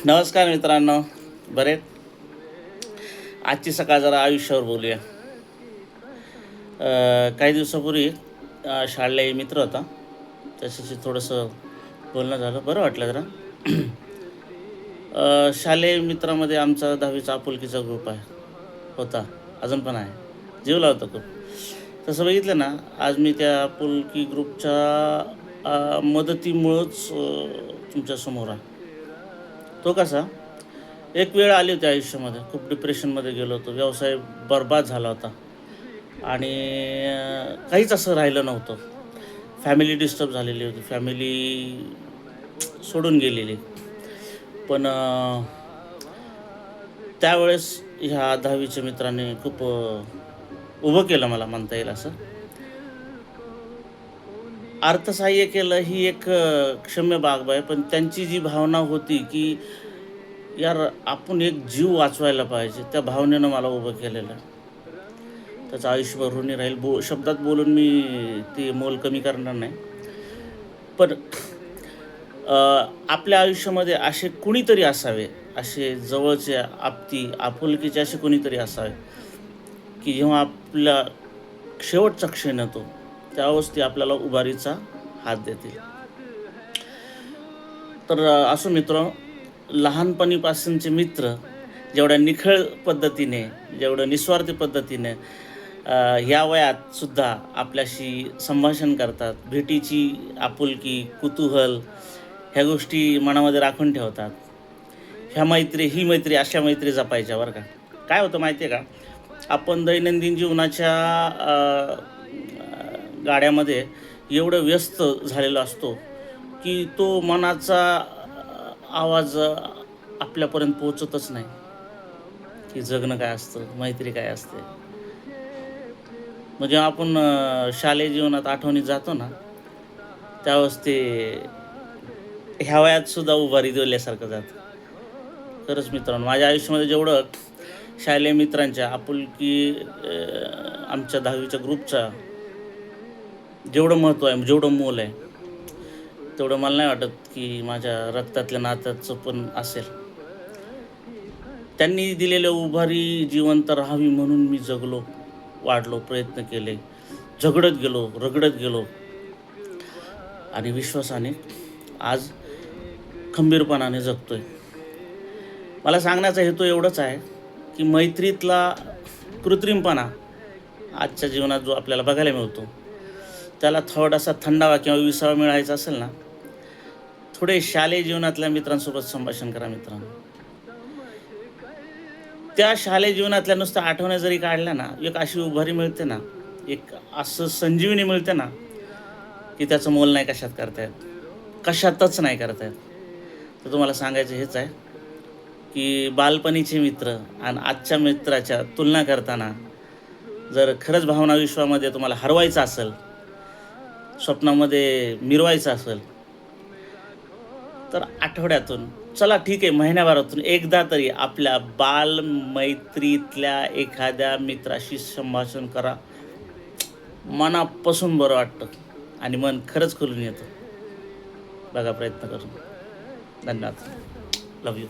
नमस्कार मित्रांनो, बरे. आजची सकाळ जरा आयुष्यावर बोलूया. काही दिवसापूर्वी शाळेला एक मित्र होता, त्याच्याशी थोडंसं बोलणं झालं, बरं वाटलं जरा. शालेय मित्रामध्ये आमचा 10वीचा आपुलकीचा ग्रुप होता, अजून पण आहे, जीव लावतो खूप. तसं बघितलं ना, आज मी त्या आपुलकी ग्रुपच्या मदतीमुळंच तुमच्यासमोर आहे. तो कसा, एक वेळ आली होती आयुष्यामध्ये, खूप डिप्रेशनमध्ये गेलो होतो, व्यवसाय बरबाद झाला होता आणि काहीच असं राहिलं नव्हतं. फॅमिली डिस्टर्ब झालेली होती, फॅमिली सोडून गेलेली. पण त्यावेळेस ह्या 10वीच्या मित्राने खूप उभं केलं, मला म्हणता येईल असं. अर्थसहाय्य केलं ही एक क्षम्य बाब आहे, पण त्यांची जी भावना होती की यार आपण एक जीव वाचवायला पाहिजे, त्या भावनेनं मला उभं केलेलं. त्याचं आयुष्यभर ऋणी राहील. शब्दात बोलून मी ते मोल कमी करणार नाही. पण आपल्या आयुष्यामध्ये असे कुणीतरी असावे, असे जवळचे आपुलकीचे असे कुणीतरी असावे, की जेव्हा आपल्या शेवटचा क्षण येतो त्यावेळेस ते आपल्याला उभारीचा हात देतील. तर असो मित्र, लहानपणीपासूनचे मित्र जेवढ्या निखळ पद्धतीने, जेवढं निस्वार्थी पद्धतीने ह्या वयात सुद्धा आपल्याशी संभाषण करतात, भेटीची आपुलकी, कुतूहल ह्या गोष्टी मनामध्ये राखून ठेवतात. ही मैत्री अशा मैत्री जपायच्या बरं का. काय होतं माहिती आहे का, आपण दैनंदिन जीवनाच्या गाड्यामध्ये एवढं व्यस्त झालेलो असतो की तो मनाचा आवाज आपल्यापर्यंत पोहोचतच नाही, की जगणं काय असतं, मैत्री काय असते. म्हणजे आपण शालेय जीवनात आठवणीत जातो ना, त्यावेळेस ते ह्या वयात सुद्धा उभारी दिल्यासारखं जातं. खरंच मित्रांनो, माझ्या आयुष्यामध्ये जेवढं शालेय मित्रांच्या आपुलकी, आमच्या 10वीच्या ग्रुपचा जेवढं महत्त्व आहे, जेवढं मोल आहे, तेवढं मला नाही वाटत की माझ्या रक्तातल्या नात्याचं पण असेल. त्यांनी दिलेल्या उभारी जिवंत राहावी म्हणून मी जगलो, वाढलो, प्रयत्न केले, झगडत गेलो, रगडत गेलो आणि विश्वासाने आज खंबीरपणाने जगतोय. मला सांगण्याचा हेतू एवढंच आहे की मैत्रीतला कृत्रिमपणा आजच्या जीवनात जो आपल्याला बघायला मिळतो, त्याला थोडासा थंडावा किंवा विसावा मिळायचा असेल ना, थोडे शालेय जीवनातल्या मित्रांसोबत संभाषण करा मित्रांनो. त्या शालेय जीवनातल्या नुसत्या आठवण्या जरी काढल्या ना, एक अशी उभारी मिळते ना, एक असं संजीवनी मिळते ना, की त्याचं मोल नाही कशात करता येत, कशातच नाही करता येत. तर तुम्हाला सांगायचं हेच आहे की बालपणीचे मित्र आणि आजच्या मित्राच्या तुलना करताना जर खरंच भावना विश्वामध्ये तुम्हाला हरवायचं असेल, स्वप्नामध्ये मिरवायचं असेल, तर आठवड्यातून, चला ठीक आहे, महिन्याभरातून एकदा तरी आपल्या बालमैत्रीतल्या एखाद्या मित्राशी संभाषण करा. मनापासून बरं वाटतं आणि मन खरंच खुलून येतं. बघा प्रयत्न करून. धन्यवाद. लव यू.